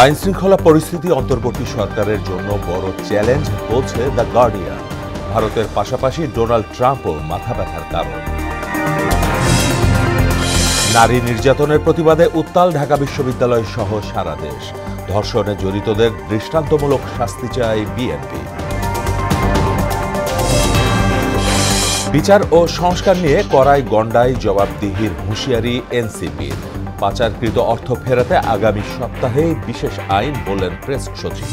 আইনশৃঙ্খলা পরিস্থিতি অন্তর্বর্তী সরকারের জন্য বড় চ্যালেঞ্জ বলছে দ্য গার্ডিয়ান। ভারতের পাশাপাশি ডোনাল্ড ট্রাম্পও মাথা ব্যথার কারণ। নারী নির্যাতনের প্রতিবাদে উত্তাল ঢাকা বিশ্ববিদ্যালয় সহ সারা দেশ। ধর্ষণে জড়িতদের দৃষ্টান্তমূলক শাস্তি চায় বিএনপি। বিচার ও সংস্কার নিয়ে কড়াই গণ্ডায় জবাবদিহির হুঁশিয়ারি এনসিপির। পাচারকৃত অর্থ ফেরাতে আগামী সপ্তাহে বিশেষ আইন বললেন প্রেস সচিব।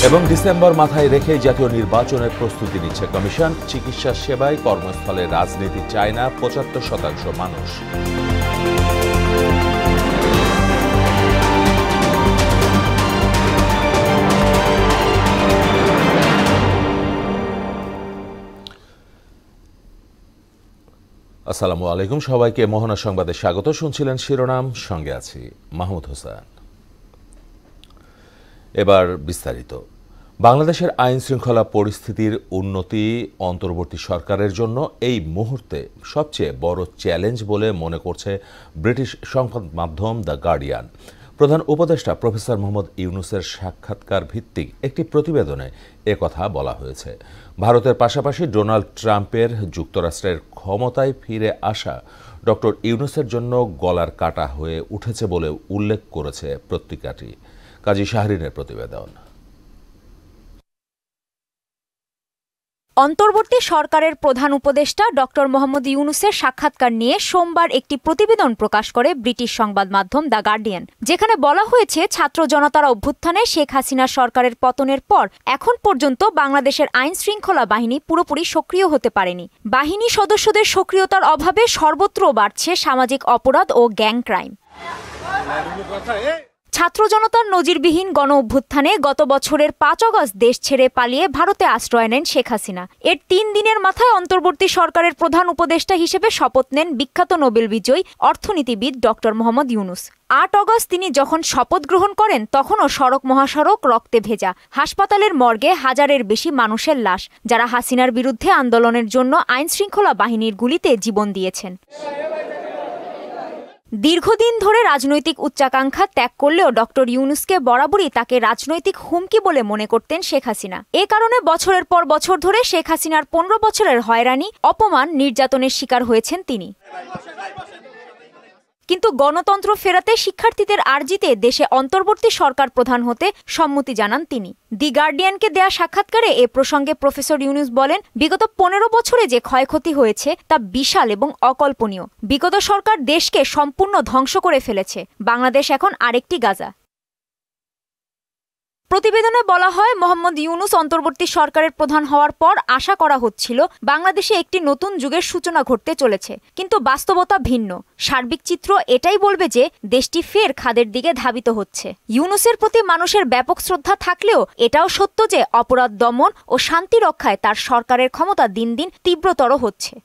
এবং ডিসেম্বর মাথায় রেখে জাতীয় নির্বাচনের প্রস্তুতি নিচ্ছে কমিশন। চিকিৎসা সেবায় কর্মস্থলে রাজনীতি চায় না ৭৫% মানুষ। আসসালামু আলাইকুম, সবাইকে মোহনা সংবাদে স্বাগত। শুনছিলেন শিরোনাম, সঙ্গে আছি মাহমুদ হোসেন। এবার বিস্তারিত। বাংলাদেশের আইন শৃঙ্খলা পরিস্থিতির উন্নতি অন্তর্বর্তী সরকারের জন্য এই মুহূর্তে সবচেয়ে বড় চ্যালেঞ্জ বলে মনে করছে ব্রিটিশ সংবাদ মাধ্যম দ্য গার্ডিয়ান। প্রধান উপদেষ্টা প্রফেসর মোহাম্মদ ইউনূসের সাক্ষাৎকার ভিত্তিক একটি প্রতিবেদনে একথা বলা হয়েছে। ভারতের পাশাপাশি ডোনাল্ড ট্রাম্পের যুক্তরাষ্ট্রের ক্ষমতায় ফিরে আসা ডক্টর ইউনূসের জন্য গলার কাটা হয়ে উঠেছে বলে উল্লেখ করেছে পত্রিকাটি। কাজী শাহরিনের প্রতিবেদন। অন্তর্বর্তী সরকারের প্রধান উপদেষ্টা ডক্টর মোহাম্মদ ইউনূসের সাক্ষাৎকার নিয়ে সোমবার একটি প্রতিবেদন প্রকাশ করে ব্রিটিশ সংবাদ মাধ্যম দ্য গার্ডিয়ান, যেখানে বলা হয়েছে ছাত্র জনতার অভ্যুত্থানে শেখ হাসিনা সরকারের পতনের পর এখন পর্যন্ত বাংলাদেশের আইন শৃঙ্খলা বাহিনী পুরোপুরি সক্রিয় হতে পারেনি। বাহিনী সদস্যদের সক্রিয়তার অভাবে সর্বত্র বাড়ছে সামাজিক অপরাধ ও গ্যাং ক্রাইম। ছাত্র জনতার নজিরবিহীন গণ অভ্যুত্থানে গত বছরের ৫ আগস্ট দেশ ছেড়ে পালিয়ে ভারতে আশ্রয় নেন শেখ হাসিনা। এর ৩ দিনের মাথায় অন্তর্বর্তী সরকারের প্রধান উপদেষ্টা হিসেবে শপথ নেন বিখ্যাত নোবেল বিজয়ী অর্থনীতিবিদ ডক্টর মোহাম্মদ ইউনূস। ৮ আগস্ট তিনি যখন শপথ গ্রহণ করেন তখনও সড়ক মহাসড়ক রক্তে ভেজা। হাসপাতালের মর্গে হাজারের বেশি মানুষের লাশ, যারা হাসিনার বিরুদ্ধে আন্দোলনের জন্য আইনশৃঙ্খলা বাহিনীর গুলিতে জীবন দিয়েছেন। দীর্ঘদিন ধরে রাজনৈতিক উচ্চাকাঙ্ক্ষা ত্যাগ করলেও ডক্টর ইউনূসকে বরাবরই তাকে রাজনৈতিক হুমকি বলে মনে করতেন শেখ হাসিনা। এ কারণে বছরের পর বছর ধরে শেখ হাসিনার ১৫ বছরের হয়রানি, অপমান, নির্যাতনের শিকার হয়েছেন তিনি। কিন্তু গণতন্ত্র ফেরাতে শিক্ষার্থীদের আর্জিতে দেশে অন্তর্বর্তী সরকার প্রধান হতে সম্মতি জানান তিনি। দি গার্ডিয়ানকে দেয়া সাক্ষাৎকারে এ প্রসঙ্গে প্রফেসর ইউনূস বলেন, বিগত ১৫ বছরে যে ক্ষয়ক্ষতি হয়েছে তা বিশাল এবং অকল্পনীয়। বিগত সরকার দেশকে সম্পূর্ণ ধ্বংস করে ফেলেছে। বাংলাদেশ এখন আরেকটি গাজা। প্রতিবেদনে বলা হয়, মোহাম্মদ ইউনূস অন্তর্বর্তী সরকারের প্রধান হওয়ার পর আশা করা হচ্ছিল বাংলাদেশে একটি নতুন যুগের সূচনা ঘটতে চলেছে, কিন্তু বাস্তবতা ভিন্ন। সার্বিক চিত্র এটাই বলবে যে দেশটি ফের খাদের দিকে ধাবিত হচ্ছে। ইউনূসের প্রতি মানুষের ব্যাপক শ্রদ্ধা থাকলেও এটাও সত্য যে অপরাধ দমন ও শান্তি রক্ষায় তার সরকারের ক্ষমতা দিন দিন তীব্রতর হচ্ছে।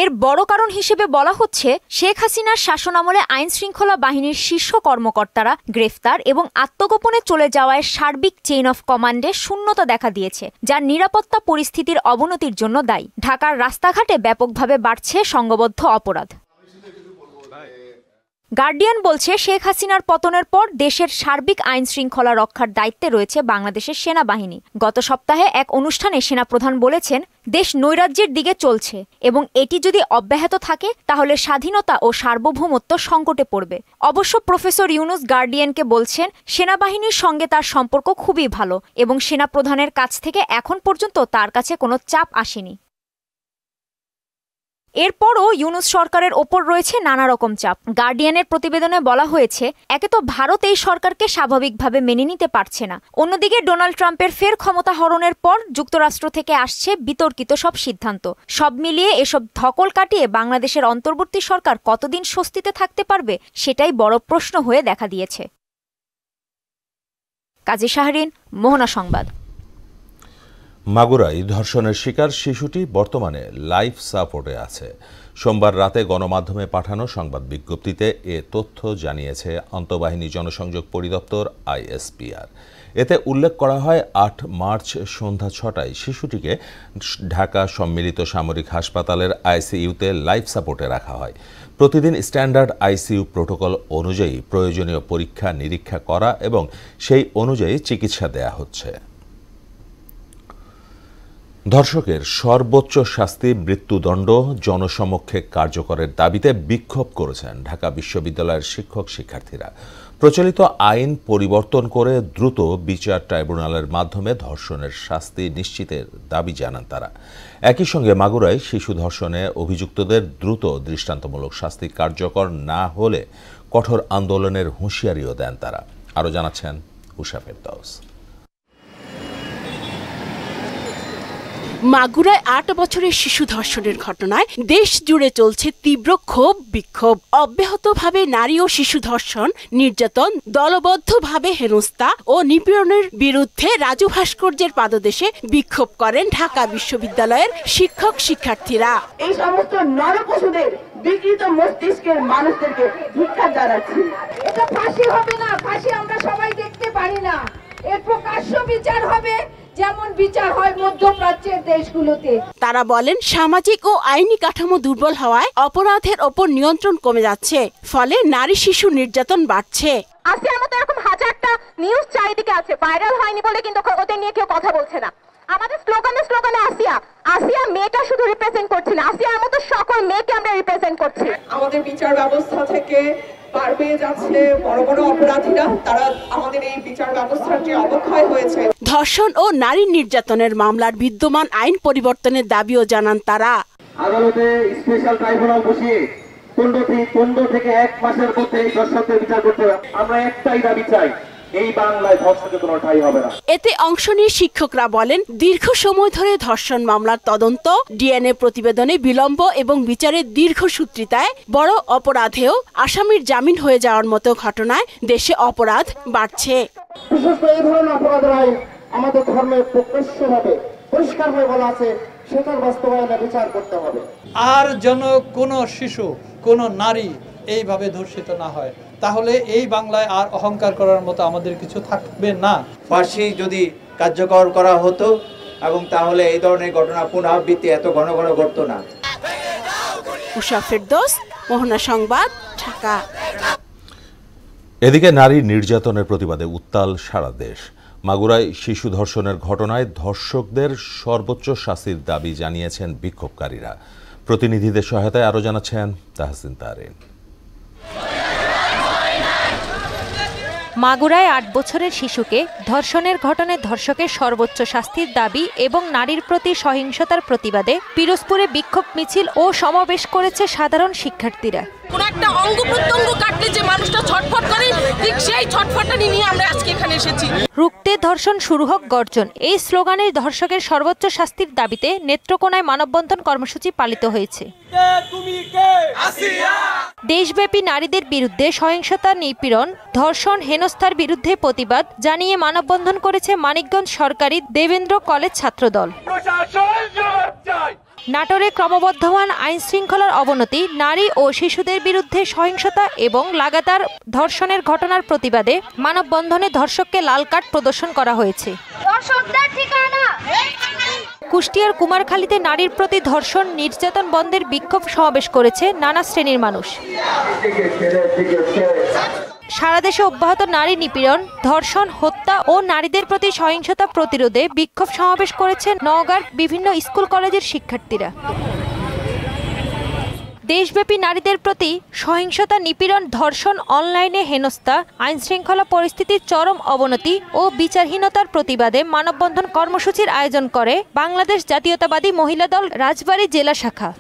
এর বড় কারণ হিসেবে বলা হচ্ছে, শেখ হাসিনার শাসনামলে আইন শৃঙ্খলা বাহিনীর শীর্ষ কর্মকর্তারা গ্রেফতার এবং আত্মগোপনে চলে যাওয়ায় সার্বিক চেইন অফ কমান্ডে শূন্যতা দেখা দিয়েছে, যা নিরাপত্তা পরিস্থিতির অবনতির জন্য দায়ী। ঢাকার রাস্তাঘাটে ব্যাপকভাবে বাড়ছে সংঘবদ্ধ অপরাধ। গার্ডিয়ান বলছে, শেখ হাসিনার পতনের পর দেশের সার্বিক আইন শৃঙ্খলা রক্ষার দায়িত্বে রয়েছে বাংলাদেশের সেনাবাহিনী। গত সপ্তাহে এক অনুষ্ঠানে সেনাপ্রধান বলেছেন, দেশ নৈরাজ্যের দিকে চলছে এবং এটি যদি অব্যাহত থাকে তাহলে স্বাধীনতা ও সার্বভৌমত্ব সংকটে পড়বে। অবশ্য প্রফেসর ইউনূস গার্ডিয়ানকে বলছেন, সেনাবাহিনীর সঙ্গে তার সম্পর্ক খুবই ভালো এবং সেনাপ্রধানের কাছ থেকে এখন পর্যন্ত তার কাছে কোনো চাপ আসেনি। এরপরও ইউনূস সরকারের ওপর রয়েছে নানা রকম চাপ। গার্ডিয়ানের প্রতিবেদনে বলা হয়েছে, একে তো ভারত এই সরকারকে স্বাভাবিকভাবে মেনে নিতে পারছে না, অন্যদিকে ডোনাল্ড ট্রাম্পের ফের ক্ষমতা হরণের পর যুক্তরাষ্ট্র থেকে আসছে বিতর্কিত সব সিদ্ধান্ত। সব মিলিয়ে এসব ধকল কাটিয়ে বাংলাদেশের অন্তর্বর্তী সরকার কতদিন স্বস্তিতে থাকতে পারবে সেটাই বড় প্রশ্ন হয়ে দেখা দিয়েছে। কাজী শাহরিন, মোহনা সংবাদ। মাগুরায় ধর্ষণের শিকার শিশুটি বর্তমানে লাইফ সাপোর্টে আছে। সোমবার রাতে গণমাধ্যমে পাঠানো সংবাদ বিজ্ঞপ্তিতে এ তথ্য জানিয়েছে আন্তঃবাহিনী জনসংযোগ পরিদপ্তর আইএসপিআর। এতে উল্লেখ করা হয় ৮ মার্চ সন্ধ্যা ৬টায় শিশুটিকে ঢাকা সম্মিলিত সামরিক হাসপাতালের আইসিইউতে লাইফ সাপোর্টে রাখা হয়। প্রতিদিন স্ট্যান্ডার্ড আইসিইউ প্রোটোকল অনুযায়ী প্রয়োজনীয় পরীক্ষা নিরীক্ষা করা এবং সেই অনুযায়ী চিকিৎসা দেয়া হচ্ছে। ধর্ষকের সর্বোচ্চ শাস্তি মৃত্যুদণ্ড জনসমক্ষে কার্যকরের দাবিতে বিক্ষোভ করেছেন ঢাকা বিশ্ববিদ্যালয়ের শিক্ষক শিক্ষার্থীরা। প্রচলিত আইন পরিবর্তন করে দ্রুত বিচার ট্রাইব্যুনালের মাধ্যমে ধর্ষণের শাস্তি নিশ্চিতের দাবি জানান তারা। একই সঙ্গে মাগুরায় শিশু ধর্ষণে অভিযুক্তদের দ্রুত দৃষ্টান্তমূলক শাস্তি কার্যকর না হলে কঠোর আন্দোলনের হুঁশিয়ারিও দেন তারা। আরও জানাচ্ছেন উষা ফেরদৌস। মাগুরায় ৮ বছরের শিশু ধর্ষণের ঘটনায় দেশ জুড়ে চলছে তীব্র ক্ষোভ বিক্ষোভ। অব্যাহতভাবে নারী ও শিশু ধর্ষণ, নির্যাতন, দলবদ্ধভাবে হেনস্থা ও নিপীড়নের বিরুদ্ধে রাজু ভাস্কর্যের পাদদেশে বিক্ষোভ করেন ঢাকা বিশ্ববিদ্যালয়ের শিক্ষক শিক্ষার্থীরা। এই সমস্ত নরপশুদের বিকৃত মস্তিষ্কের মানুষদেরকে ধিক্কার জানাচ্ছি। এটা ফাঁসি হবে না, ফাঁসি আমরা সবাই দেখতে পারি না। এর প্রকাশ্য বিচার হবে যেমন বিচার হয় মধ্যপ্রাচ্যের দেশগুলোতে। তারা বলেন, সামাজিক ও আইনি কাঠামো দুর্বল হওয়ায় অপরাধের ওপর নিয়ন্ত্রণ কমে যাচ্ছে, ফলে নারী শিশু নির্যাতন বাড়ছে। আসিয়ার মতো এরকম হাজারটা নিউজ চারিদিকে আছে, ভাইরাল হয়নি বলে কিন্তু ওদের নিয়ে কেউ কথা বলছে না। আমাদের স্লোগানে আসিয়া মেয়েটা শুধু রিপ্রেজেন্ট করছি না, আসিয়ার মতো সকল মেয়েকে আমরা রিপ্রেজেন্ট করছি। আমাদের বিচার ব্যবস্থা থেকে পার পেয়ে যাচ্ছে বড় বড় অপরাধীরা, তারা আমাদের এই বিচার ব্যবস্থার যে অবক্ষয় হয়েছে। ধর্ষণ ও নারী নির্যাতনের মামলার বিদ্যমান আইন পরিবর্তনের দাবিও জানান তারা। আদালতে স্পেশাল ট্রাইব্যুনাল বসিয়ে 15 থেকে 1 মাসের মধ্যে এই ধর্ষকদের বিচার করতে হবে। আমরা একটাই দাবি চাই, এই বাংলায় ধর্ষণের কোনো ঠাঁই হবে না। এতে অংশ নিয়ে শিক্ষকরা বলেন, দীর্ঘ সময় ধরে ধর্ষণ মামলার তদন্ত, ডিএনএ প্রতিবেদনে বিলম্ব এবং বিচারের দীর্ঘসূত্রিতায় বড় অপরাধেও আসামির জামিন হয়ে যাওয়ার মতো ঘটনায় দেশে অপরাধ বাড়ছে। বিশেষ করে এই ধরনের অপরাধের আইন আমাদের ধর্মে প্রকাশ্যভাবে পরিষ্কারভাবে বলা আছে, সেটার বাস্তবায়নে বিচার করতে হবে। আর যেন কোনো শিশু, কোনো নারী এইভাবে ধর্ষিত না হয়, তাহলে এই বাংলায় আর অহংকার করার মতো আমাদের কিছু থাকবে না। ফাঁসি যদি কার্যকর করা হতো এবং তাহলে এই ধরনের ঘটনা পুনরাবৃত্তি এত ঘন ঘন ঘটতো না। উষা ফেরদৌস, মোহনা সংবাদ, ঢাকা। এদিকে নারী নির্যাতনের প্রতিবাদে উত্তাল সারা দেশ। মাগুরায় শিশু ধর্ষণের ঘটনায় ধর্ষকদের সর্বোচ্চ শাস্তির দাবি জানিয়েছেন বিক্ষোভকারীরা। প্রতিনিধিদের সহায়তায় আরও জানাচ্ছেন তাহসিন তারিন। মাগুরায় ৮ বছরের শিশুকে ধর্ষণের ঘটনায় ধর্ষকের সর্বোচ্চ শাস্তির দাবি এবং নারীর প্রতি সহিংসতার প্রতিবাদে পিরোজপুরে বিক্ষোভ মিছিল ও সমাবেশ করেছে সাধারণ শিক্ষার্থীরা। কোন একটা অঙ্গ প্রত্যঙ্গ কাটলে যে মানুষটা ছটফট করে, ঠিক সেই ছটফটানি নিয়ে আমরা আজকে এখানে এসেছি। রুখতে ধর্ষণ শুরু হোক গর্জন, এই স্লোগানে ধর্ষকের সর্বোচ্চ শাস্তির দাবিতে নেত্রকোনায় মানববন্ধন কর্মসূচি পালিত হয়েছে। দেশব্যাপী নারীদের বিরুদ্ধে সহিংসতা, নিপীড়ন, ধর্ষণ, হেনস্থার বিরুদ্ধে প্রতিবাদ জানিয়ে মানববন্ধন করেছে মানিকগঞ্জ সরকারি দেবেন্দ্র কলেজ ছাত্রদল। নাটোরে ক্রমবর্ধমান আইন শৃঙ্খলার অবনতি, নারী ও শিশুদের বিরুদ্ধে সহিংসতা এবং লাগাতার ধর্ষণের ঘটনার প্রতিবাদে মানববন্ধনে ধর্ষককে লাল কার্ড প্রদর্শন করা হয়েছে। কুষ্টিয়ার কুমারখালীতে নারীর প্রতি ধর্ষণ, নির্যাতন বন্ধের বিক্ষোভ সমাবেশ করেছে নানা শ্রেণীর মানুষ। সারা দেশে অব্যাহত নারী নিপীড়ন, ধর্ষণ, হত্যা ও নারীদের প্রতি সহিংসতা প্রতিরোধে বিক্ষোভ সমাবেশ করেছে নওগাঁর বিভিন্ন স্কুল কলেজের শিক্ষার্থীরা। দেশব্যাপী নারীদের প্রতি সহিংসতা, নিপীড়ন, ধর্ষণ, অনলাইনে হেনস্থা, আইনশৃঙ্খলা পরিস্থিতির চরম অবনতি ও বিচারহীনতার প্রতিবাদে মানববন্ধন কর্মসূচির আয়োজন করে বাংলাদেশ জাতীয়তাবাদী মহিলা দল রাজবাড়ী জেলা শাখা।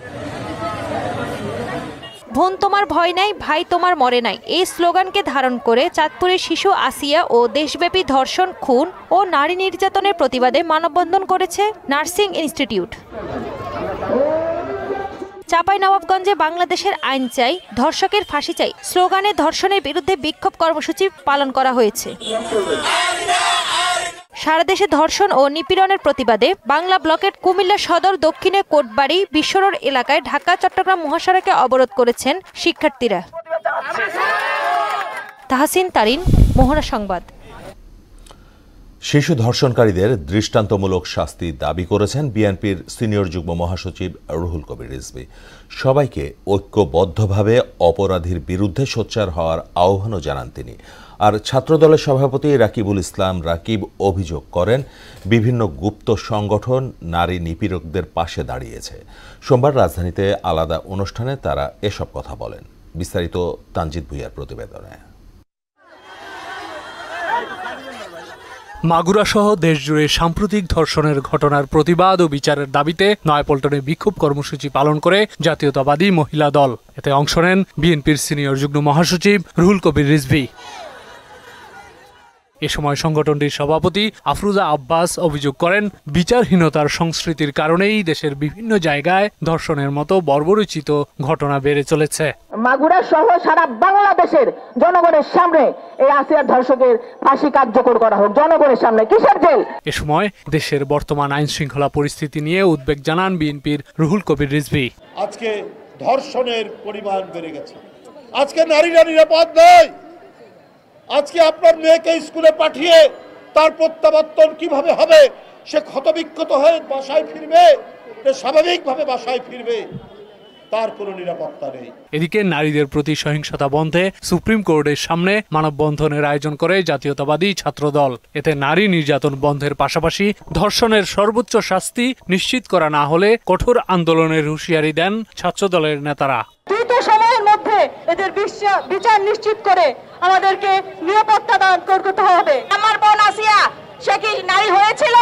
বোন তোমার ভয় নাই, ভাই তোমার মরে নাই, এই স্লোগানকে ধারণ করে চাঁদপুরের শিশু আসিয়া ও দেশব্যাপী ধর্ষণ, খুন ও নারী নির্যাতনের প্রতিবাদে মানববন্ধন করেছে নার্সিং ইনস্টিটিউট। চাঁপাইনবাবগঞ্জে বাংলাদেশের আইন চাই, ধর্ষকের ফাঁসি চাই স্লোগানে ধর্ষণের বিরুদ্ধে বিক্ষোভ কর্মসূচি পালন করা হয়েছে। সারা দেশে ধর্ষণ ও নিপীড়নের প্রতিবাদে বাংলা ব্লকের কুমিল্লা সদর দক্ষিণে কোটবাড়ি বিশ্বরোড এলাকায় ঢাকা চট্টগ্রাম মহাসড়কে অবরোধ করেছেন শিক্ষার্থীরা। তাহসিন তারিন, মোহনা সংবাদ। শিশু ধর্ষণকারীদের দৃষ্টান্তমূলক শাস্তি দাবি করেছেন বিএনপির সিনিয়র যুগ্ম মহাসচিব রুহুল কবির রিজভী। সবাইকে ঐক্যবদ্ধভাবে অপরাধীর বিরুদ্ধে সোচ্চার হওয়ার আহ্বানও জানান তিনি। আর ছাত্রদলের সভাপতি রাকিবুল ইসলাম রাকিব অভিযোগ করেন, বিভিন্ন গুপ্ত সংগঠন নারী নিপীড়কদের পাশে দাঁড়িয়েছে। সোমবার রাজধানীতে আলাদা অনুষ্ঠানে তারা এসব কথা বলেন। বিস্তারিত তানজিদ ভুঁইয়ার প্রতিবেদনে। মাগুরা সহ দেশজুড়ে সাম্প্রতিক ধর্ষণের ঘটনার প্রতিবাদ ও বিচারের দাবিতে নয়াপল্টনে বিক্ষোভ কর্মসূচি পালন করে জাতীয়তাবাদী মহিলা দল। এতে অংশ নেন বিএনপির সিনিয়র যুগ্ম মহাসচিব রুহুল কবির রিজভী। এ সময় সংগঠনটির সভাপতি আফরুজা আব্বাস অভিযোগ করেন, বিচারহীনতার সংস্কৃতির কারণেই দেশের বিভিন্ন জায়গায় ধর্ষণের মতো বর্বরোচিত ঘটনা বেড়ে চলেছে। মাগুরা সহ সারা বাংলাদেশের জনগণের সামনে এই আসিয়ার ধর্ষকের ফাঁসি কার্যকর করা হোক। জনগণের সামনে কিসের জেল? এ সময় দেশের বর্তমান আইন শৃঙ্খলা পরিস্থিতি নিয়ে উদ্বেগ জানান বিএনপির রুহুল কবির রিজভী। আজকে ধর্ষণের পরিমাণ বেড়ে গেছে। আজকে নারীরা নিরাপদ নয়। আজকে আপনার মেয়েকে স্কুলে পাঠিয়ে তার প্রত্যাবর্তন কিভাবে হবে? সে ক্ষতবিক্ষত হয়ে বাসায় ফিরবে, স্বাভাবিকভাবে বাসায় ফিরবে, তার কোনো নিরাপত্তা নেই। এদিকে নারীদের প্রতি সহিংসতা বন্ধে সুপ্রিম কোর্টের সামনে মানববন্ধনের আয়োজন করে জাতীয়তাবাদী ছাত্রদল। এতে নারী নির্যাতন বন্ধের পাশাপাশি ধর্ষণের সর্বোচ্চ শাস্তি নিশ্চিত করা না হলে কঠোর আন্দোলনের হুঁশিয়ারি দেন ছাত্রদলের নেতারা। দ্রুত সময়ের মধ্যে এদের বিচার নিশ্চিত করে আমাদেরকে নিরাপত্তা দান করতে হবে। আমার বোন আসিয়া, সে কি নারী হয়েছিল?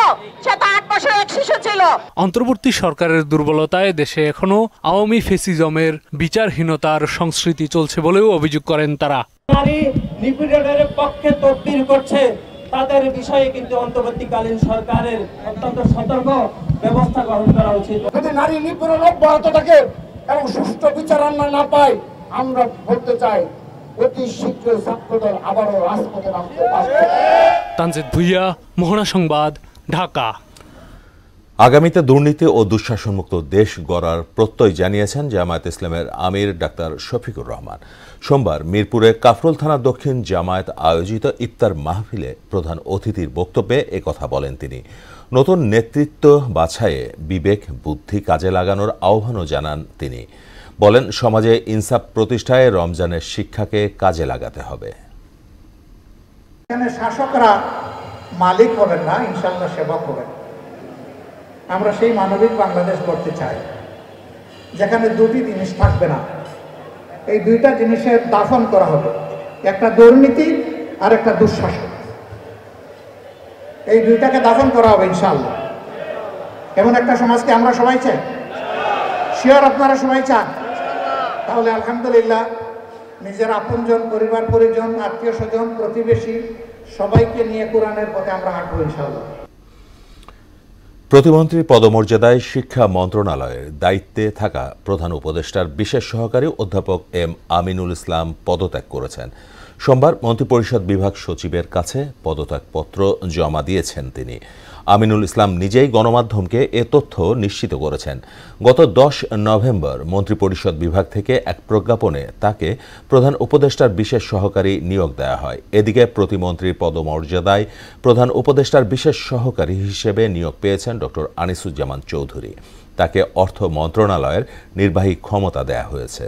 সে তো 8 বছরের এক শিশু ছিল। অন্তর্বর্তী সরকারের দুর্বলতায় দেশে এখনো আওয়ামী ফেসিজমের বিচারহীনতার সংস্কৃতি চলছে বলেও অভিযোগ করেন তারা। নারী নিপীড়নের পক্ষে তদবির করছে, তাদের বিষয়ে কিন্তু অন্তর্বর্তীকালীন সরকারের অত্যন্ত সতর্ক ব্যবস্থা গ্রহণ করা উচিত। যদি নারী নিপীড়ন অব্যাহত থাকে এবং সুষ্ঠু বিচার না পায়, আমরা বলতে চাই অতি শীঘ্র ছাত্রদল আবারও রাজপথে নামতে পারবে। তানজিদ ভুঁইয়া, মোহনা সংবাদ, ঢাকা। আগামীতে দুর্নীতি ও দুঃশাসনমুক্ত দেশ গড়ার প্রত্যয় জানিয়েছেন জামায়াত ইসলামের আমির ডাক্তার শফিকুর রহমান। সোমবার মিরপুরে কাফরুল থানা দক্ষিণ জামায়াত আয়োজিত ইফতার মাহফিলে প্রধান অতিথির বক্তব্যে একথা বলেন তিনি। নতুন নেতৃত্ব বাছাইয়ে বিবেক বুদ্ধি কাজে লাগানোর আহ্বানও জানান তিনি। বলেন, সমাজে ইনসাফ প্রতিষ্ঠায় রমজানের শিক্ষাকে কাজে লাগাতে হবে। এখানে শাসকরা মালিক হবেন না, ইনশাআল্লাহ সেবক হবেন। আমরা সেই মানবিক বাংলাদেশ গড়তে চাই, যেখানে দুটি জিনিস থাকবে না। এই দুইটা জিনিসের দাফন করা হবে, একটা দুর্নীতি আর একটা দুঃশাসন। এই দুইটাকে দাফন করা হবে ইনশাআল্লাহ। এমন একটা সমাজকে আমরা সবাই চাই। শিওর আপনারা সবাই চান? তাহলে আলহামদুলিল্লাহ, নিজের আপনজন, পরিবার পরিজন, আত্মীয় স্বজন, প্রতিবেশী সবাইকে নিয়ে কোরআনের পথে আমরা হাঁটবো ইনশাআল্লাহ। প্রতিমন্ত্রী পদমর্যাদায় শিক্ষা মন্ত্রণালয়ের দায়িত্বে থাকা প্রধান উপদেষ্টার বিশেষ সহকারী অধ্যাপক এম আমিনুল ইসলাম পদত্যাগ করেছেন। সোমবার মন্ত্রিপরিষদ বিভাগ সচিবের কাছে পদত্যাগপত্র জমা দিয়েছেন তিনি। আমিনুল ইসলাম নিজেই গণমাধ্যমকে এ তথ্য নিশ্চিত করেছেন। গত 10 নভেম্বর মন্ত্রিপরিষদ বিভাগ থেকে এক প্রজ্ঞাপনে তাকে প্রধান উপদেষ্টার বিশেষ সহকারী নিয়োগ দেওয়া হয়। এদিকে প্রতিমন্ত্রীর পদমর্যাদায় প্রধান উপদেষ্টার বিশেষ সহকারী হিসেবে নিয়োগ পেয়েছেন ডক্টর আনিসুজ্জামান চৌধুরী। তাকে অর্থ মন্ত্রণালয়ের নির্বাহী ক্ষমতা দেয়া হয়েছে।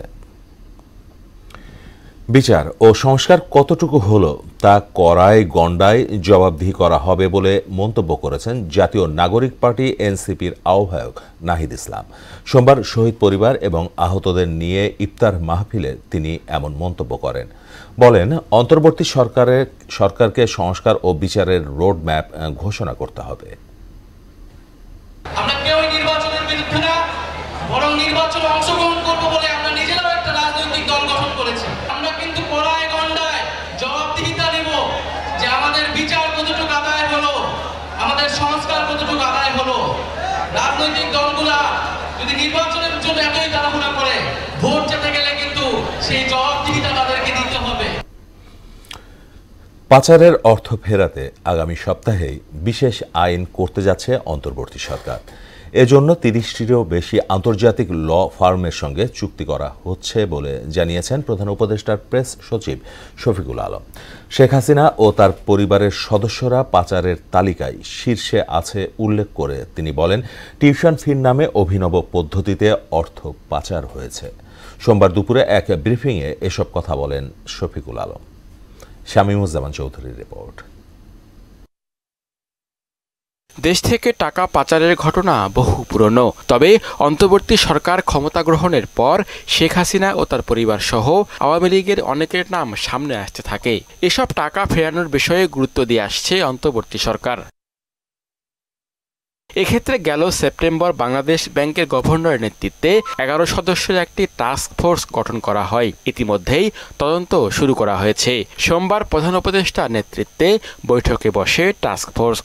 বিচার ও সংস্কার কতটুকু হলো তা কড়ায় গণ্ডায় জবাবদিহি করা হবে বলে মন্তব্য করেছেন জাতীয় নাগরিক পার্টি এনসিপির আহ্বায়ক নাহিদ ইসলাম। সোমবার শহীদ পরিবার এবং আহতদের নিয়ে ইফতার মাহফিলে তিনি এমন মন্তব্য করেন। বলেন, অন্তর্বর্তী সরকারকে সংস্কার ও বিচারের রোড ম্যাপ ঘোষণা করতে হবে। আমরা কেউ নির্বাচনের বিরুদ্ধে না, বরং নির্বাচনে অংশগ্রহণ করব বলে আমরা নিজেরাও একটা রাজনৈতিক দল গঠন করেছি। আমরা কিন্তু পড়ায় গণ্ডায় জবাবদিহিতা নেব যে আমাদের বিচার কতটুকু আদায় হলো, আমাদের সংস্কার কতটুকু আদায় হলো। রাজনৈতিক দলগুলা যদি নির্বাচনের জন্য এতই তাড়াহুড়া করে, ভোট যেতে গেলে কিন্তু সেই জবাবদিহিতা তাদেরকে দিতে হবে। পাচারের অর্থ ফেরাতে আগামী সপ্তাহেই বিশেষ আইন করতে যাচ্ছে অন্তর্বর্তী সরকার। এজন্য ৩০টিরও বেশি আন্তর্জাতিক ল ফার্মের সঙ্গে চুক্তি করা হচ্ছে বলে জানিয়েছেন প্রধান উপদেষ্টার প্রেস সচিব শফিকুল আলম। শেখ হাসিনা ও তার পরিবারের সদস্যরা পাচারের তালিকায় শীর্ষে আছে উল্লেখ করে তিনি বলেন, টিউশন ফির নামে অভিনব পদ্ধতিতে অর্থ পাচার হয়েছে। সোমবার দুপুরে এক ব্রিফিংয়ে এসব কথা বলেন শফিকুল আলম। শামীমুজ্জামান চৌধুরীর রিপোর্ট। দেশ থেকে টাকা পাচারের ঘটনা বহু পুরনো। তবে অন্তর্বর্তী সরকার ক্ষমতা গ্রহণের পর শেখ হাসিনা ও তার পরিবার সহ আওয়ামী লীগের অনেকের নাম সামনে আসতে থাকে। এসব টাকা ফেরানোর বিষয়ে গুরুত্ব দিয়ে আসছে অন্তর্বর্তী সরকার। এক্ষেত্রে গেল সেপ্টেম্বর বাংলাদেশ ব্যাংকের গভর্নরের নেতৃত্বে 11 সদস্যের একটি টাস্ক ফোর্স গঠন করা হয়। ইতিমধ্যেই তদন্ত শুরু করা হয়েছে। সোমবার প্রধান উপদেষ্টার নেতৃত্বে বৈঠকে বসে টাস্ক ফোর্স।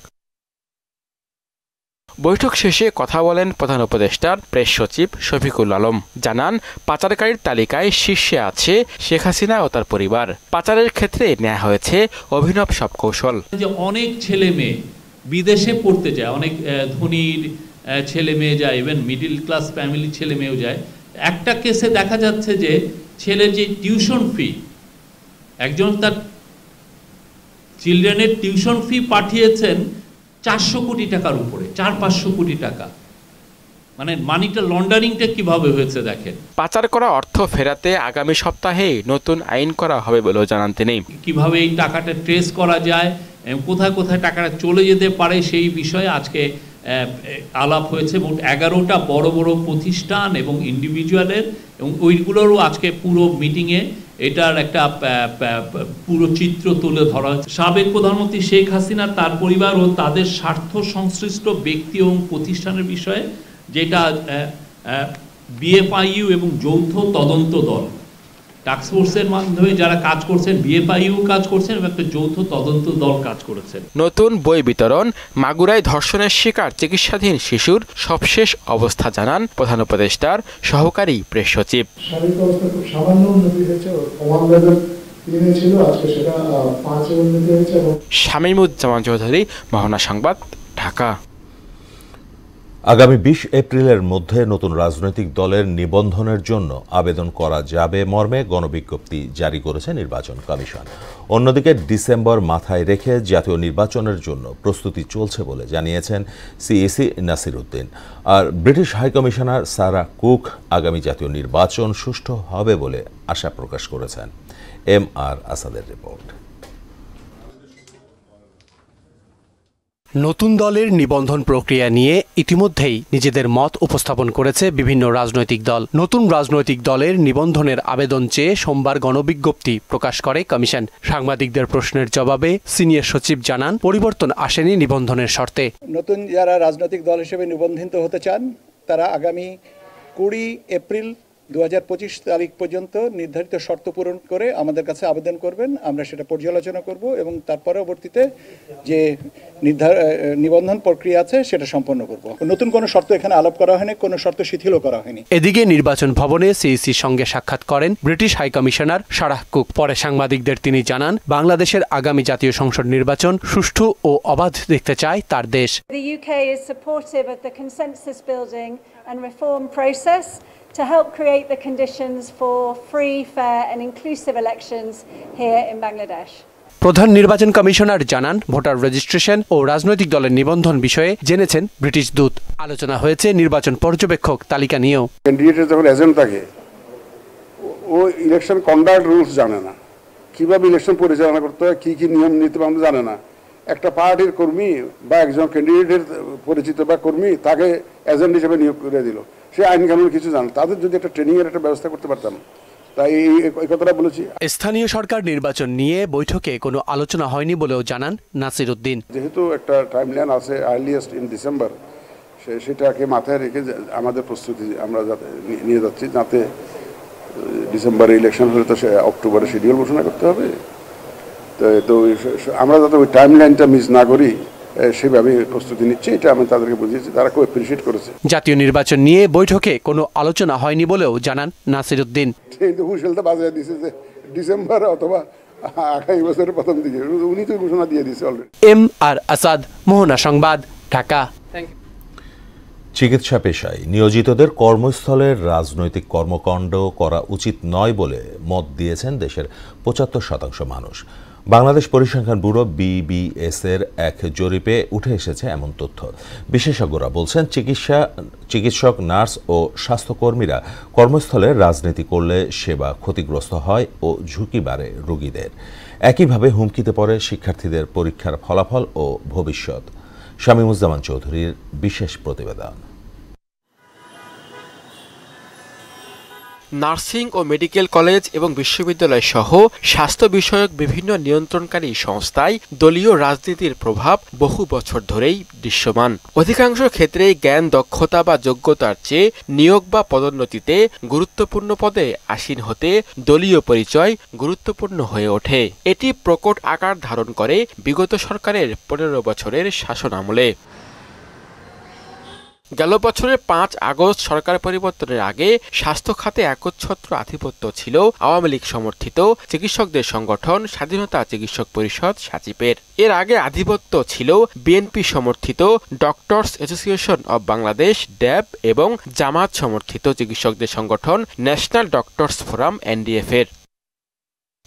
বৈঠক শেষে কথা বলেন প্রধান উপদেষ্টার প্রেস সচিব শফিকুল আলম। জানান, পাচারকারীর তালিকায় শীর্ষে আছে শেখ হাসিনা ও তার পরিবার। পাচারের ক্ষেত্রে নেওয়া হয়েছে অভিনব সব কৌশল। যে অনেক ছেলে মেয়ে বিদেশে পড়তে যায়, অনেক ধনীর ছেলে মেয়ে যায়, ইভেন মিডিল ক্লাস ফ্যামিলির ছেলে মেয়েও যায়। একটা কেসে দেখা যাচ্ছে যে ছেলের যে টিউশন ফি, একজন তার চিলড্রেনের টিউশন ফি পাঠিয়েছেন 400 কোটি টাকার উপরে, 400-500 কোটি টাকা। মানে মানিটা লন্ডারিংটা কিভাবে হয়েছে দেখেন। পাচার করা অর্থ ফেরাতে আগামী সপ্তাহে নতুন আইন করা হবে বলেও জানান তিনি। কিভাবে এই টাকাটা ট্রেস করা যায়, কোথায় কোথায় টাকাটা চলে যেতে পারে সেই বিষয়ে আজকে আলাপ হয়েছে। মোট 11টা বড় বড় প্রতিষ্ঠান এবং ইন্ডিভিজুয়ালের, এবং ওইগুলোরও আজকে পুরো মিটিংয়ে এটার একটা পুরো চিত্র তুলে ধরা হয়েছে। সাবেক প্রধানমন্ত্রী শেখ হাসিনা, তার পরিবার ও তাদের স্বার্থ সংশ্লিষ্ট ব্যক্তি এবং প্রতিষ্ঠানের বিষয়ে, যেটা বিএফআইইউ এবং যৌথ তদন্ত দল টাস্কফোর্সের মাধ্যমে যারা কাজ করছেন, বিএফআইইউ কাজ করছেন এবং একটা যৌথ তদন্ত দল কাজ করেছেন। নতুন বই বিতরণ, মাগুরায় ধর্ষণের শিকার চিকিৎসাধীন শিশুর সবশেষ অবস্থা জানান প্রধান উপদেষ্টার সহকারী প্রেস সচিব। শারীরিক অবস্থা খুব সামান্য উন্নতি হয়েছে, ওয়ান লেভেল 3 ছিল, আজকে সেটা 5 উন্নতি হয়েছে। শামীমুজ্জামান চৌধুরী, মোহনা সংবাদ, ঢাকা। আগামী 20 এপ্রিলের মধ্যে নতুন রাজনৈতিক দলের নিবন্ধনের জন্য আবেদন করা যাবে মর্মে গণবিজ্ঞপ্তি জারি করেছে নির্বাচন কমিশন। অন্যদিকে ডিসেম্বর মাথায় রেখে জাতীয় নির্বাচনের জন্য প্রস্তুতি চলছে বলে জানিয়েছেন সিইসি নাসির উদ্দিন। আর ব্রিটিশ হাইকমিশনার সারা কুক আগামী জাতীয় নির্বাচন সুষ্ঠু হবে বলে আশা প্রকাশ করেছেন। MR আসাদের রিপোর্ট। নতুন দলের নিবন্ধন প্রক্রিয়া নিয়ে ইতিমধ্যেই নিজেদের মত উপস্থাপন করেছে বিভিন্ন রাজনৈতিক দল। নতুন রাজনৈতিক দলের নিবন্ধনের আবেদন চেয়ে সোমবার গণবিজ্ঞপ্তি প্রকাশ করে কমিশন। সাংবাদিকদের প্রশ্নের জবাবে সিনিয়র সচিব জানান, পরিবর্তন আসেনি নিবন্ধনের শর্তে। নতুন যারা রাজনৈতিক দল হিসেবে নিবন্ধিত হতে চান তারা আগামী 20 এপ্রিল 2025 তারিখ পর্যন্ত নির্ধারিত শর্ত পূরণ করে আমাদের কাছে আবেদন করবেন। আমরা সেটা পর্যালোচনা করব এবং তার পরবর্তীতে যে নিবন্ধন প্রক্রিয়া আছে সেটা সম্পন্ন করব। নতুন কোনো শর্ত এখানে আলাপ করা হয়নি, কোনো শর্ত শিথিলও করা হয়নি। এদিকে নির্বাচন ভবনে সিইসির সঙ্গে সাক্ষাৎ করেন ব্রিটিশ হাইকমিশনার সারাহ কুক। পরে সাংবাদিকদের তিনি জানান, বাংলাদেশের আগামী জাতীয় সংসদ নির্বাচন সুষ্ঠু ও অবাধ দেখতে চায় তার দেশ। The UK is supportive of the consensus building and reform process to help create the conditions for free, fair and inclusive elections here in Bangladesh. প্রধান নির্বাচন কমিশনার জানান, ভোটার রেজিস্ট্রেশন ও রাজনৈতিক দলের নিবন্ধন বিষয়ে জেনেছেন ব্রিটিশ দূত। আলোচনা হয়েছে নির্বাচন পর্যবেক্ষক তালিকা নিয়েও। ক্যান্ডিডেটের যখন এজেন্ট থাকে, ও ইলেকশন কন্ডাক্ট রুলস জানে না, কিভাবে ইলেকশন পরিচালনা করতে হয়, কি কি নিয়ম নীতি আমরা জানে না। একটা পার্টির কর্মী বা একজন ক্যান্ডিডেটের পরিচিত বা কর্মী তাকে এজেন্ট হিসেবে নিয়োগ করে দিল, সে আইন কানুন কিছু জানে। তাদের যদি একটা ট্রেনিং এর একটা ব্যবস্থা করতে পারতাম, তাই এই কথাটা বলেছি। স্থানীয় সরকার নির্বাচন নিয়ে বৈঠকে কোনো আলোচনা হয়নি বলেও জানান নাসির উদ্দিন। যেহেতু একটা টাইমলাইন আছে আর্লিয়েস্ট ইন ডিসেম্বর, সেটাকে মাথায় রেখে আমাদের প্রস্তুতি আমরা নিয়ে যাচ্ছি, যাতে ডিসেম্বরে ইলেকশন হলে তো সে অক্টোবরে শিডিউল ঘোষণা করতে হবে। তো আমরা যাতে ওই টাইমলাইনটা মিস না করি সেভাবে প্রস্তুতি নিচ্ছে, এটা আমি তাদেরকে বুঝিয়েছি, তারা খুব অ্যাপ্রিশিয়েট করেছে। জাতীয় নির্বাচন নিয়ে বৈঠকে কোনো আলোচনা হয়নি বলেও জানান নাসির উদ্দিন। হুঁশিয়ারিটা বাজায় দিয়েছে যে ডিসেম্বর অথবা আগামী বছরের প্রথম দিকে, উনি তো ঘোষণা দিয়ে দিয়েছে অলরেডি। MR আসাদ, মোহনা সংবাদ, ঢাকা। চিকিৎসা পেশায় নিয়োজিতদের কর্মস্থলের রাজনৈতিক কর্মকাণ্ড করা উচিত নয় বলে মত দিয়েছেন দেশের ৭৫% মানুষ। বাংলাদেশ পরিসংখ্যান ব্যুরো BBS এর এক জরিপে উঠে এসেছে এমন তথ্য। বিশেষজ্ঞরা বলছেন চিকিৎসক, নার্স ও স্বাস্থ্যকর্মীরা কর্মস্থলে রাজনীতি করলে সেবা ক্ষতিগ্রস্ত হয় ও ঝুঁকি বাড়ে রোগীদের। একইভাবে হুমকিতে পড়ে শিক্ষার্থীদের পরীক্ষার ফলাফল ও ভবিষ্যৎ। শামীমুজ্জামান চৌধুরীর বিশেষ প্রতিবেদন। নার্সিং ও মেডিকেল কলেজ এবং বিশ্ববিদ্যালয় সহ স্বাস্থ্য বিষয়ক বিভিন্ন নিয়ন্ত্রণকারী সংস্থায় দলীয় রাজনীতির প্রভাব বহু বছর ধরেই দৃশ্যমান। অধিকাংশ ক্ষেত্রেই জ্ঞান, দক্ষতা বা যোগ্যতার চেয়ে নিয়োগ বা পদোন্নতিতে গুরুত্বপূর্ণ পদে আসীন হতে দলীয় পরিচয় গুরুত্বপূর্ণ হয়ে ওঠে। এটি প্রকট আকার ধারণ করে বিগত সরকারের ১৫ বছরের শাসন আমলে। গেল বছরের ৫ আগস্ট সরকার পরিবর্তনের আগে স্বাস্থ্য খাতে একচ্ছত্র আধিপত্য ছিল আওয়ামী লীগ সমর্থিত চিকিৎসকদের সংগঠন স্বাধীনতা চিকিৎসক পরিষদ সাচিপের। এর আগে আধিপত্য ছিল বিএনপি সমর্থিত ডক্টরস অ্যাসোসিয়েশন অব বাংলাদেশ ড্যাব এবং জামাত সমর্থিত চিকিৎসকদের সংগঠন ন্যাশনাল ডক্টরস ফোরাম NDF এর।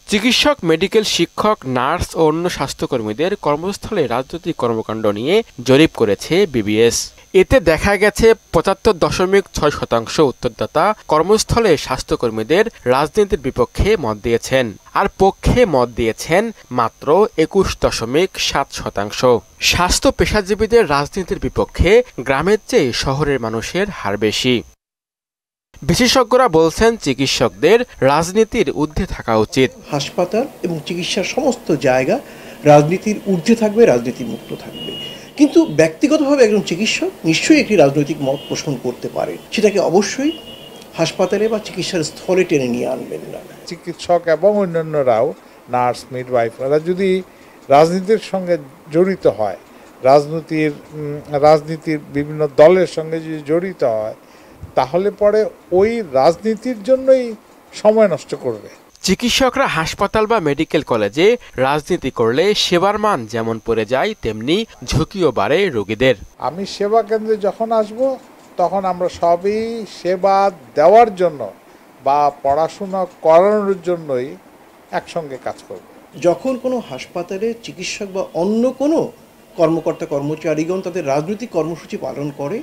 চিকিৎসক, মেডিকেল শিক্ষক, নার্স ও অন্য স্বাস্থ্যকর্মীদের কর্মস্থলে রাজনৈতিক কর্মকাণ্ড নিয়ে জরিপ করেছে BBS। এতে দেখা গেছে ৭৫.৬% উত্তরদাতা কর্মস্থলে স্বাস্থ্যকর্মীদের রাজনীতির বিপক্ষে মত দিয়েছেন, আর পক্ষে মত দিয়েছেন মাত্র ২১.৭%। স্বাস্থ্য পেশাজীবীদের রাজনীতির বিপক্ষে গ্রামের চেয়ে শহরের মানুষের হার বেশি। বিশেষজ্ঞরা বলছেন চিকিৎসকদের রাজনীতির ঊর্ধ্বে থাকা উচিত। হাসপাতাল এবং চিকিৎসার সমস্ত জায়গা রাজনীতির ঊর্ধ্বে থাকবে, রাজনীতি মুক্ত থাকবে। কিন্তু ব্যক্তিগতভাবে একজন চিকিৎসক নিশ্চয়ই একটি রাজনৈতিক মত পোষণ করতে পারে, সেটাকে অবশ্যই হাসপাতালে বা চিকিৎসার স্থলে টেনে নিয়ে আনবেন না। চিকিৎসক এবং অন্যান্যরাও, নার্স, মিডওয়াইফরা যদি রাজনীতির সঙ্গে জড়িত হয়, রাজনীতির বিভিন্ন দলের সঙ্গে যদি জড়িত হয়, তাহলে পরে ওই রাজনীতির জন্যই সময় নষ্ট করবে। চিকিৎসকরা হাসপাতাল বা মেডিকেল কলেজে রাজনীতি করলে সেবার মান যেমন পড়ে যায়, তেমনি ঝুঁকিও বাড়ে রোগীদের। আমি সেবা কেন্দ্রে যখন আসব, তখন আমরা সবই সেবা দেওয়ার জন্য বা পড়াশোনা করানোর জন্যই একসঙ্গে কাজ করব। যখন কোনো হাসপাতালে চিকিৎসক বা অন্য কোনো কর্মকর্তা কর্মচারীগণ তাদের রাজনৈতিক কর্মসূচি পালন করে,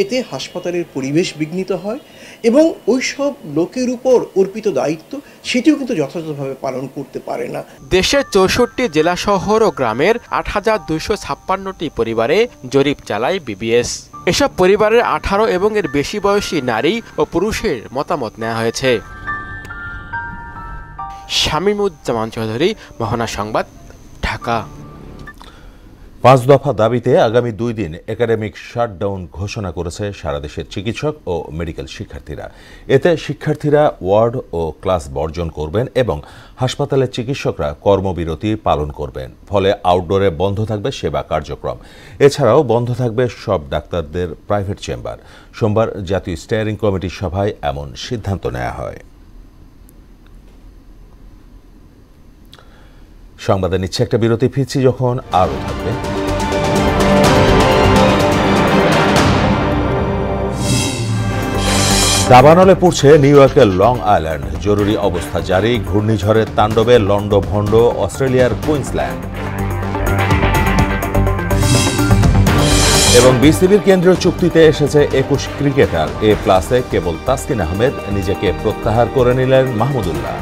এতে হাসপাতালের পরিবেশ বিঘ্নিত হয় এবং ওই সব লোকের উপর অর্পিত দায়িত্ব সেটিও কিন্তু যথাযথভাবে পালন করতে পারে না। দেশের ৬৪ জেলা শহর ও গ্রামের ৮,২৫৬টি পরিবারে জরিপ চালায় BBS। এসব পরিবারের ১৮ এবং এর বেশি বয়সী নারী ও পুরুষের মতামত নেওয়া হয়েছে। শামীমুজ্জামান চৌধুরী, মোহনা সংবাদ, ঢাকা। ৫ দফা দাবিতে আগামী 2 দিন একাডেমিক শাটডাউন ঘোষণা করেছে সারা দেশের চিকিৎসক ও মেডিকেল শিক্ষার্থীরা। এতে শিক্ষার্থীরা ওয়ার্ড ও ক্লাস বর্জন করবেন এবং হাসপাতালের চিকিৎসকরা কর্মবিরতি পালন করবেন। ফলে আউটডোরে বন্ধ থাকবে সেবা কার্যক্রম। এছাড়াও বন্ধ থাকবে সব ডাক্তারদের প্রাইভেট চেম্বার। সোমবার জাতীয় স্টিয়ারিং কমিটির সভায় এমন সিদ্ধান্ত নেওয়া হয়। সংবাদে নিচ্ছে একটা বিরতি, ফিরছি যখন আরও থাকবে। দাবানলে পড়ছে নিউ ইয়র্কের লং আইল্যান্ড। জরুরি অবস্থা জারি, ঘূর্ণিঝড়ের তাণ্ডবে লন্ডভন্ড অস্ট্রেলিয়ার কুইন্সল্যান্ড। এবং বিসিবির কেন্দ্রীয় চুক্তিতে এসেছে ২১ ক্রিকেটার। A+ কেবল তাসকিন আহমেদ নিজেকে প্রত্যাহার করে নিলেন মাহমুদুল্লাহ।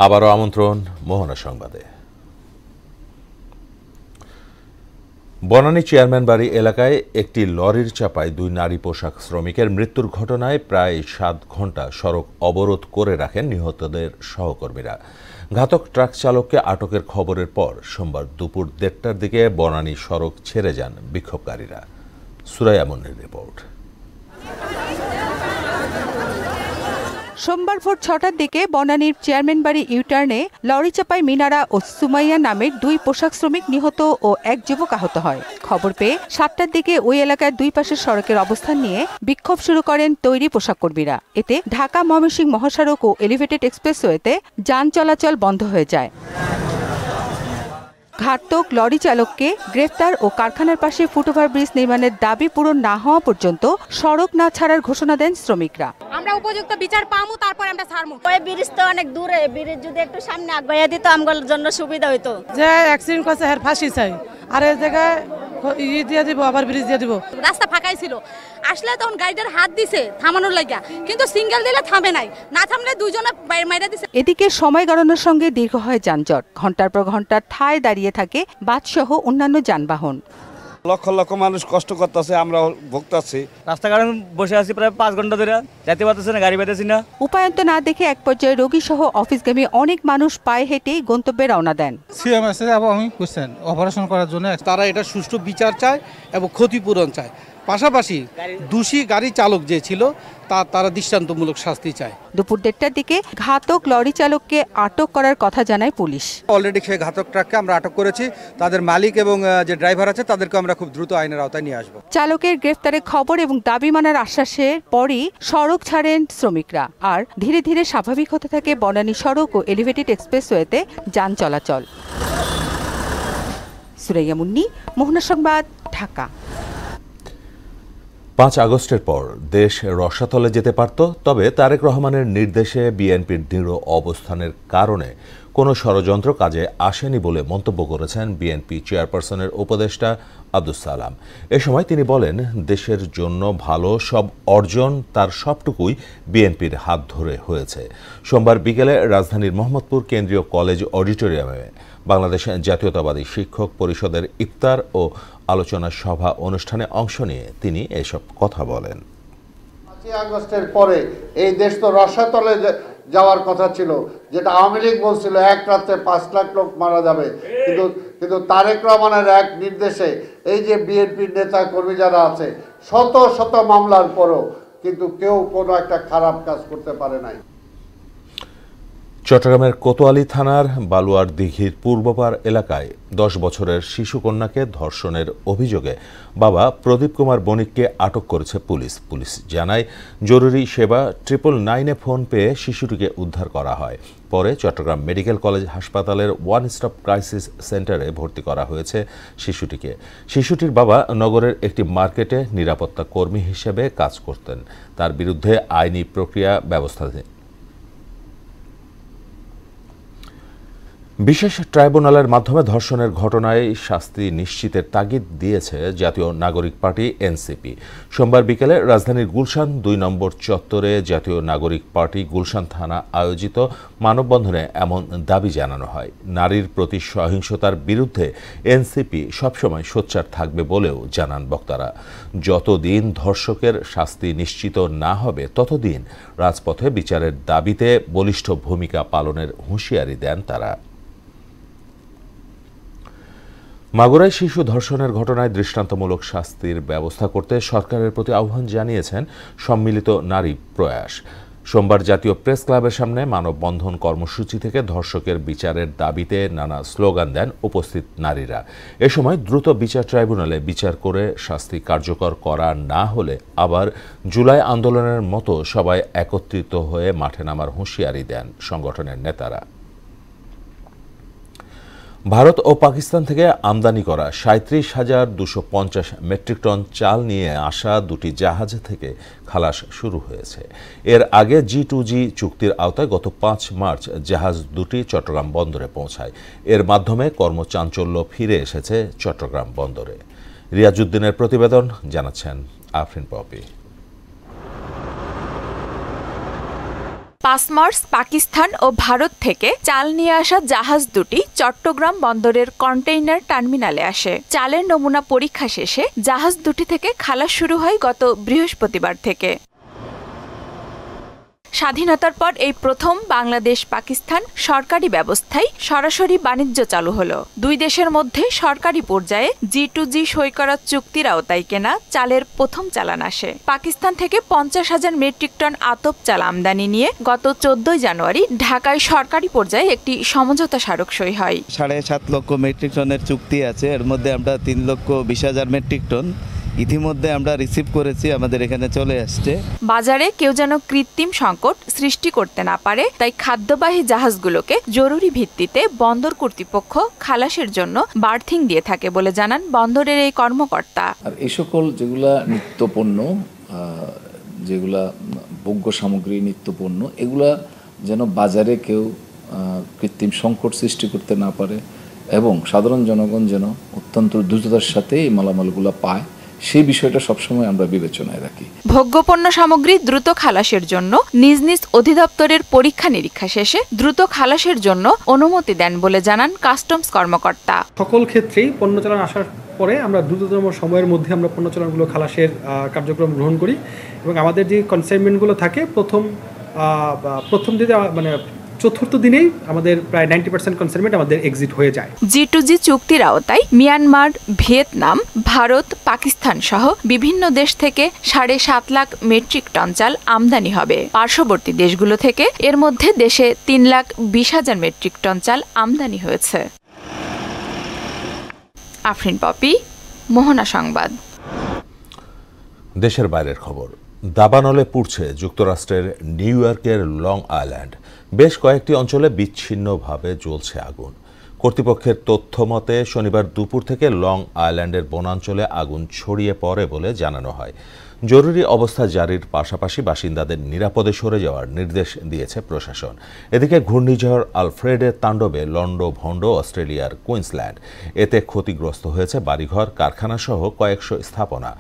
আবারও আমন্ত্রণ মোহনা সংবাদে। বনানী চেয়ারম্যান বাড়ি এলাকায় একটি লরির চাপায় 2 নারী পোশাক শ্রমিকের মৃত্যুর ঘটনায় প্রায় 7 ঘণ্টা সড়ক অবরোধ করে রাখেন নিহতদের সহকর্মীরা। ঘাতক ট্রাক চালককে আটকের খবরের পর সোমবার দুপুর 1:30টার দিকে বনানী সড়ক ছেড়ে যান বিক্ষোভকারীরা। সুরাইয়া মনির রিপোর্ট। সোমবার ভোর 6টার দিকে বনানীর চেয়ারম্যান বাড়ি ইউটার্নে লরি চাপায় মিনারা ও সুমাইয়া নামের 2 পোশাক শ্রমিক নিহত ও 1 যুবক আহত হয়। খবর পেয়ে 7টার দিকে ওই এলাকার 2 পাশের সড়কের অবস্থান নিয়ে বিক্ষোভ শুরু করেন তৈরি পোশাক কর্মীরা। এতে ঢাকা ময়মনসিংহ মহাসড়ক ও এলিভেটেড এক্সপ্রেসওয়েতে যান চলাচল বন্ধ হয়ে যায়। ঘাতক লরি চালককে গ্রেফতার ও কারখানার পাশে ফুটওভার ব্রিজ নির্মাণের দাবি পূরণ না হওয়া পর্যন্ত সড়ক না ছাড়ার ঘোষণা দেন শ্রমিকরা। আমরা উপযুক্ত বিচার পামু, তারপর আমরা ছাড়মু। ওই ব্রিজ তো অনেক দূরে, ব্রিজ যদি একটু সামনে আগাইয়া দিত আমগোর জন্য সুবিধা হইতো। যে অ্যাক্সিডেন্ট করছে এর ফাঁসি চাই, আর এই জায়গায় দিয়ে দিব, আবার ব্রিজ দিয়ে দিব। রাস্তা ফাঁকাই ছিল, আসলে তখন গাড়িটার হাত দিছে থামানোর লাগিয়া, কিন্তু সিঙ্গেল দিলে থামে নাই, না থামলে দুইজনে মাইরা দিছে। এদিকে সময় গণনার সঙ্গে দীর্ঘ হয় যানজট। ঘন্টার পর ঘন্টা ঠায় দাঁড়িয়ে থাকে বাসসহ অন্যান্য যানবাহন। লক্ষ লক্ষ মানুষ কষ্ট করতেছে, আমরা ভুগতাছি। রাস্তাঘাটে বসে আছি প্রায় 5 ঘন্টা ধরে, যেতে পারতেছি না, গাড়ি পাইতেছি না। উপায়ন্ত না দেখে এক পর্যায়ে রোগী সহ অফিসগামী অনেক মানুষ পায়ে হেঁটেই গন্তব্যে রওনা দেন। সিএমএস আমি কোশ্চেন অপারেশন করার জন্য তারা এটা সুষ্ঠু বিচার চায় এবং ক্ষতিপূরণ চায়। পাশাপাশি দোষী গাড়ি চালক যে ছিল তারা দৃষ্টান্তমূলক শাস্তি চায়। দুপুর 1টার দিকে ঘাতক লরি চালককে আটক করার কথা জানায় পুলিশ। অলরেডি সেই ঘাতক ট্রাককে আমরা আটক করেছি, তাদের মালিক এবং যে ড্রাইভার আছে তাদেরকে আমরা খুব দ্রুত আইনের আওতায় নিয়ে আসব। চালকের গ্রেফতারের খবর এবং দাবি মানার আশ্বাসের পরই সড়ক ছাড়েন শ্রমিকরা, আর ধীরে ধীরে স্বাভাবিক হতে থাকে বনানী সড়ক ও এলিভেটেড এক্সপ্রেসওয়েতে যান চলাচল। সুরাইয়া মুন্নি, মোহনা সংবাদ, ঢাকা। 5 আগস্টের পর দেশ রসাতলে যেতে পারত, তবে তারেক রহমানের নির্দেশে বিএনপির দৃঢ় অবস্থানের কারণে কোনো ষড়যন্ত্র কাজে আসেনি বলে মন্তব্য করেছেন বিএনপি চেয়ারপারসনের উপদেষ্টা আব্দুস সালাম। এ সময় তিনি বলেন, দেশের জন্য ভালো সব অর্জন তার সবটুকুই বিএনপির হাত ধরে হয়েছে। সোমবার বিকেলে রাজধানীর মোহাম্মদপুর কেন্দ্রীয় কলেজ অডিটোরিয়ামে বাংলাদেশ জাতীয়তাবাদী শিক্ষক পরিষদের ইফতার ও আলোচনা সভা অনুষ্ঠানে অংশ নিয়ে তিনি এসব কথা বলেন। 5 আগস্টের পরে এই দেশ তো রসাতলে যাওয়ার কথা ছিল, যেটা আওয়ামী লীগ বলছিল 1 রাতে 5 লাখ লোক মারা যাবে, কিন্তু তারেক রহমানের এক নির্দেশে এই যে বিএনপির নেতা কর্মী যারা আছে শত শত মামলার পরও কিন্তু কেউ কোনো একটা খারাপ কাজ করতে পারে নাই। চট্টগ্রামের কোতোয়ালি থানার বালুয়ার দিঘির পূর্বপাড় এলাকায় 10 বছরের শিশুকন্যাকে ধর্ষণের অভিযোগে বাবা প্রদীপ কুমার বণিককে আটক করেছে পুলিশ। পুলিশ জানায়, জরুরি সেবা 999-এ ফোন পেয়ে শিশুটিকে উদ্ধার করা হয়। পরে চট্টগ্রাম মেডিকেল কলেজ হাসপাতালের ওয়ান স্টপ ক্রাইসিস সেন্টারে ভর্তি করা হয়েছে শিশুটিকে। শিশুটির বাবা নগরের একটি মার্কেটে নিরাপত্তা কর্মী হিসেবে কাজ করতেন। তার বিরুদ্ধে আইনি প্রক্রিয়া ব্যবস্থা বিশেষ ট্রাইব্যুনালের মাধ্যমে ধর্ষণের ঘটনায় শাস্তি নিশ্চিতের তাগিদ দিয়েছে জাতীয় নাগরিক পার্টি এনসিপি। সোমবার বিকেলে রাজধানীর গুলশান 2 নম্বর চত্বরে জাতীয় নাগরিক পার্টি গুলশান থানা আয়োজিত মানববন্ধনে এমন দাবি জানানো হয়। নারীর প্রতি সহিংসতার বিরুদ্ধে এনসিপি সবসময় সোচ্চার থাকবে বলেও জানান বক্তারা। যতদিন ধর্ষকের শাস্তি নিশ্চিত না হবে ততদিন রাজপথে বিচারের দাবিতে বলিষ্ঠ ভূমিকা পালনের হুঁশিয়ারি দেন তারা। মাগুরায় শিশু ধর্ষণের ঘটনায় দৃষ্টান্তমূলক শাস্তির ব্যবস্থা করতে সরকারের প্রতি আহ্বান জানিয়েছেন সম্মিলিত নারী প্রয়াস। সোমবার জাতীয় প্রেস ক্লাবের সামনে মানববন্ধন কর্মসূচি থেকে ধর্ষকের বিচারের দাবিতে নানা স্লোগান দেন উপস্থিত নারীরা। এ সময় দ্রুত বিচার ট্রাইব্যুনালে বিচার করে শাস্তি কার্যকর করা না হলে আবার জুলাই আন্দোলনের মতো সবাই একত্রিত হয়ে মাঠে নামার হুঁশিয়ারি দেন সংগঠনের নেতারা। ভারত ও পাকিস্তান থেকে আমদানি করা 37,250 মেট্রিক টন চাল নিয়ে আসা 2টি জাহাজ থেকে খালাস শুরু হয়েছে। এর আগে G2G চুক্তির আওতায় গত 5 মার্চ জাহাজ দুটি চট্টগ্রাম বন্দরে পৌঁছায়। এর মাধ্যমে কর্মচাঞ্চল্য ফিরে এসেছে চট্টগ্রাম বন্দরে। রিয়াজউদ্দিনের প্রতিবেদন, জানাচ্ছেন আফরিন পপি। 5 মার্চ পাকিস্তান ও ভারত থেকে চাল নিয়ে আসা জাহাজ দুটি চট্টগ্রাম বন্দরের কন্টেইনার টার্মিনালে আসে। চালের নমুনা পরীক্ষা শেষে জাহাজ দুটি থেকে খালাস শুরু হয় গত বৃহস্পতিবার থেকে। স্বাধীনতার পর এই প্রথম বাংলাদেশ পাকিস্তান সরকারি ব্যবস্থায় সরাসরি বাণিজ্য চালু হলো। দুই দেশের মধ্যে সরকারি পর্যায়ে G2G সই করা চুক্তির আওতায় কেনা চালের প্রথম চালান আসে। পাকিস্তান থেকে 50,000 মেট্রিক টন আতপ চাল আমদানি নিয়ে গত 14 জানুয়ারি ঢাকায় সরকারি পর্যায়ে একটি সমঝোতা স্মারক সই হয়। 7.5 লক্ষ মেট্রিক টনের চুক্তি আছে, এর মধ্যে আমরা 3,20,000 মেট্রিক টন ইতিমধ্যে আমরা রিসিভ করেছি, আমাদের এখানে চলে আসছে। বাজারে কেউ যেন কৃত্রিম সংকট সৃষ্টি করতে না পারে, তাই খাদ্যবাহী জাহাজগুলোকে জরুরি ভিত্তিতে বন্দর কর্তৃপক্ষ খালাসের জন্য বার্থিং দিয়ে থাকে বলে জানান বন্দরের এই কর্মকর্তা। আর এই সকল যেগুলা নিত্যপণ্য, যেগুলা ভোগ্য সামগ্রী, নিত্যপণ্য, এগুলা যেন বাজারে কেউ কৃত্রিম সংকট সৃষ্টি করতে না পারে এবং সাধারণ জনগণ যেন অত্যন্ত দ্রুততার সাথে এই মালামালগুলো পায়, সেই বিষয়টা সবসময় আমরা বিবেচনায় রাখি। ভোগ্যপণ্য সামগ্রী দ্রুত খালাসের জন্য নিজ নিজ অধিদপ্তরের পরীক্ষা নিরীক্ষা শেষে দ্রুত খালাসের জন্য অনুমতি দেন বলে জানান কাস্টমস কর্মকর্তা। সকল ক্ষেত্রেই পণ্য চালান আসার পরে আমরা দ্রুততম সময়ের মধ্যে আমরা পণ্য চালানগুলো খালাসের কার্যক্রম গ্রহণ করি এবং আমাদের যে কনসাইনমেন্টগুলো থাকে প্রথম দিনে মানে চতুর্থ দিনেই আমাদের প্রায় 90% কনসাইনমেন্ট আমাদের এক্সিট হয়ে যায়। G2G চুক্তির আওতায় মিয়ানমার, ভিয়েতনাম, ভারত, পাকিস্তান সহ বিভিন্ন দেশ থেকে 7.5 লাখ মেট্রিক টন চাল আমদানি হবে। পার্শ্ববর্তী দেশগুলো থেকে এর মধ্যে দেশে 3,20,000 মেট্রিক টন চাল আমদানি হয়েছে। আফরিন পপি, মোহনা সংবাদ। দেশের বাইরের খবর। দাবানলে পুড়ছে যুক্তরাষ্ট্রের নিউ ইয়র্কের লং আইল্যান্ড। বেশ কয়েকটি অঞ্চলে বিচ্ছিন্নভাবে জ্বলছে আগুন। কর্তৃপক্ষের তথ্য মতে শনিবার দুপুর থেকে লং আইল্যান্ডের বনাঞ্চলে আগুন ছড়িয়ে পড়ে বলে জানানো হয়। জরুরি অবস্থা জারির পাশাপাশি বাসিন্দাদের নিরাপদে সরে যাওয়ার নির্দেশ দিয়েছে প্রশাসন। এদিকে ঘূর্ণিঝড় আলফ্রেডের তাণ্ডবে লন্ডভন্ড অস্ট্রেলিয়ার কুইন্সল্যান্ড। এতে ক্ষতিগ্রস্ত হয়েছে বাড়িঘর, কারখানা সহ কয়েকশো স্থাপনা।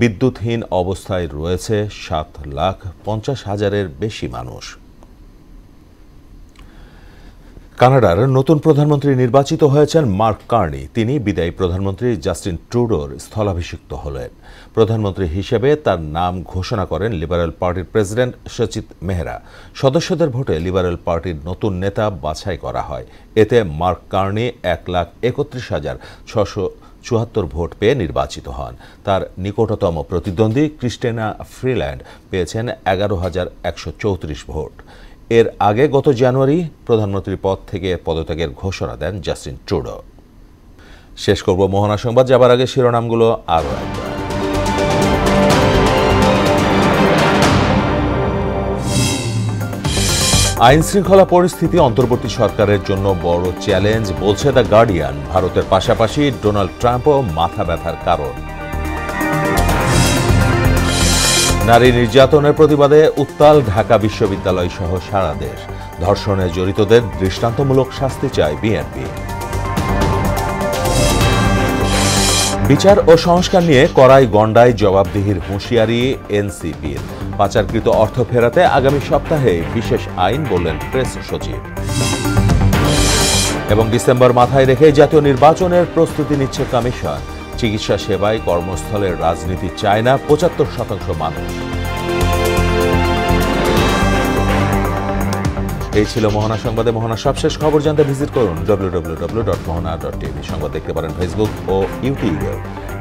বিদ্যুৎহীন অবস্থায় রয়েছে 7,50,000-এর বেশি মানুষ। কানাডার নতুন প্রধানমন্ত্রী নির্বাচিত হয়েছেন মার্ক কার্নি। তিনি বিদায়ী প্রধানমন্ত্রী জাস্টিন ট্রুডোর স্থলাভিষিক্ত হলেন। প্রধানমন্ত্রী হিসেবে তার নাম ঘোষণা করেন লিবারেল পার্টির প্রেসিডেন্ট সচিত মেহরা। সদস্যদের ভোটে লিবারেল পার্টির নতুন নেতা বাছাই করা হয়। এতে মার্ক কার্নি 1,31,674 ভোট পেয়ে নির্বাচিত হন। তার নিকটতম প্রতিদ্বন্দ্বী ক্রিস্টেনা ফ্রিল্যান্ড পেয়েছেন 11,134 ভোট। এর আগে গত জানুয়ারি প্রধানমন্ত্রীর পদ থেকে পদত্যাগের ঘোষণা দেন জাস্টিন ট্রুডো। শেষ করব মোহনা সংবাদ, যাবার আগে শিরোনামগুলো আরও একবার। আইন শৃঙ্খলা পরিস্থিতি অন্তর্বর্তী সরকারের জন্য বড় চ্যালেঞ্জ বলছে দ্য গার্ডিয়ান। ভারতের পাশাপাশি ডোনাল্ড ট্রাম্পও মাথা ব্যথার কারণ। নারী নির্যাতনের প্রতিবাদে উত্তাল ঢাকা বিশ্ববিদ্যালয় সহ সারা দেশ। ধর্ষণে জড়িতদের দৃষ্টান্তমূলক শাস্তি চায় বিএনপি। বিচার ও সংস্কার নিয়ে কড়াই গণ্ডায় জবাবদিহির হুঁশিয়ারি এনসিপির। পাচারকৃত অর্থ ফেরাতে আগামী সপ্তাহে বিশেষ আইন বললেন প্রেস সচিব। এবং ডিসেম্বর মাথায় রেখে জাতীয় নির্বাচনের প্রস্তুতি নিচ্ছে কমিশন। চিকিৎসা সেবায় কর্মস্থলের রাজনীতি চায় না 75% মানুষ। এই ছিল মোহনা সংবাদে। মোহনা সবশেষ খবর জানতে ভিজিট করুন www.mohana.tv। সংবাদ দেখতে পারেন ফেসবুক ও ইউটিউবে।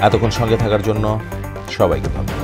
এতক্ষণ সঙ্গে থাকার জন্য সবাইকে ধন্যবাদ।